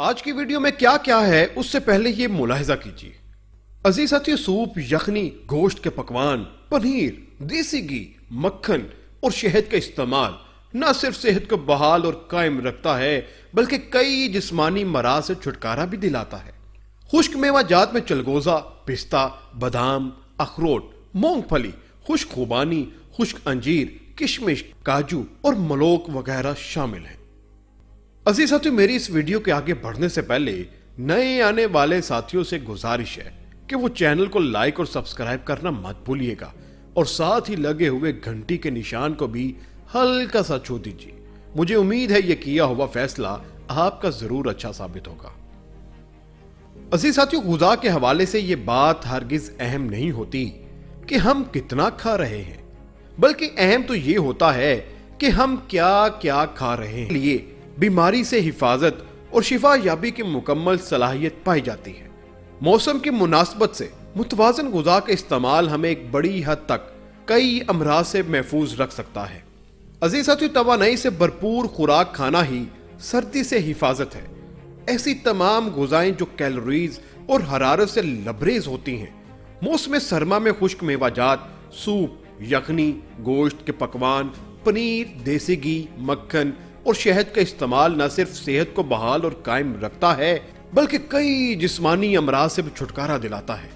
آج کی ویڈیو میں کیا ہے اس سے پہلے یہ ملاحظہ کیجیے۔ عزیز ساتھیو، سوپ، یخنی، گوشت کے پکوان، پنیر، دیسی گھی، مکھن اور شہد کا استعمال نہ صرف صحت کو بحال اور قائم رکھتا ہے بلکہ کئی جسمانی امراض سے چھٹکارا بھی دلاتا ہے۔ خشک میوہ جات میں چلگوزہ، پستہ، بادام، اخروٹ، مونگ پھلی، خشک خوبانی، خشک انجیر، کشمش، کاجو اور ملوک وغیرہ شامل ہیں۔ عزیز ساتھیو، میری اس ویڈیو کے آگے بڑھنے سے پہلے نئے آنے والے ساتھیوں سے گزارش ہے کہ وہ چینل کو لائک اور سبسکرائب کرنا مت بھولیے گا اور ساتھ ہی لگے ہوئے گھنٹی کے نشان کو بھی ہلکا سا چھو دیجیے۔ مجھے امید ہے یہ کیا ہوا فیصلہ آپ کا ضرور اچھا ثابت ہوگا۔ عزیز ساتھیو، غذا کے حوالے سے یہ بات ہرگز اہم نہیں ہوتی کہ ہم کتنا کھا رہے ہیں، بلکہ اہم تو یہ ہوتا ہے کہ ہم کیا کھا رہے ہیں۔ لیے بیماری سے حفاظت اور شفا یابی کی مکمل صلاحیت پائی جاتی ہے۔ موسم کی مناسبت سے متوازن غذا کا استعمال ہمیں ایک بڑی حد تک کئی امراض سے محفوظ رکھ سکتا ہے۔ عزیز ساتھیو، توانائی سے بھرپور خوراک کھانا ہی سردی سے حفاظت ہے۔ ایسی تمام غذائیں جو کیلوریز اور حرارت سے لبریز ہوتی ہیں، موسم سرما میں خشک میوہ جات، سوپ، یخنی، گوشت کے پکوان، پنیر، دیسی گھی، مکھن اور شہد کا استعمال نہ صرف صحت کو بحال اور قائم رکھتا ہے بلکہ کئی جسمانی امراض سے بھی چھٹکارا دلاتا ہے۔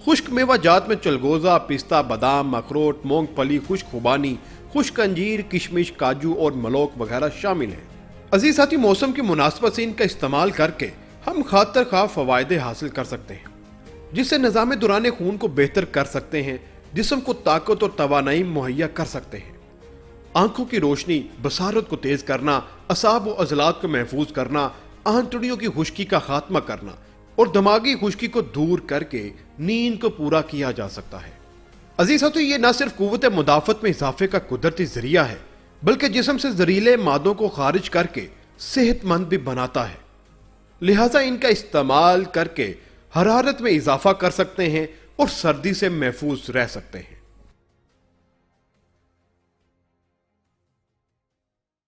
خشک میوہ جات میں چلگوزہ، پستہ، بادام، اخروٹ، مونگ پھلی، خشک خوبانی، خشک انجیر، کشمش، کاجو اور ملوک وغیرہ شامل ہیں۔ عزیز ساتھی، موسم کی مناسبت سے ان کا استعمال کر کے ہم خاطر خواہ فوائد حاصل کر سکتے ہیں، جس سے نظام دوران خون کو بہتر کر سکتے ہیں، جسم کو طاقت اور توانائی مہیا کر سکتے ہیں، آنکھوں کی روشنی، بصارت کو تیز کرنا، اعصاب و عضلات کو محفوظ کرنا، آنتڑیوں کی خشکی کا خاتمہ کرنا اور دماغی خشکی کو دور کر کے نیند کو پورا کیا جا سکتا ہے۔ عزیز ساتھیو، یہ نہ صرف قوت مدافعت میں اضافے کا قدرتی ذریعہ ہے بلکہ جسم سے زہریلے مادوں کو خارج کر کے صحت مند بھی بناتا ہے۔ لہٰذا ان کا استعمال کر کے حرارت میں اضافہ کر سکتے ہیں اور سردی سے محفوظ رہ سکتے ہیں۔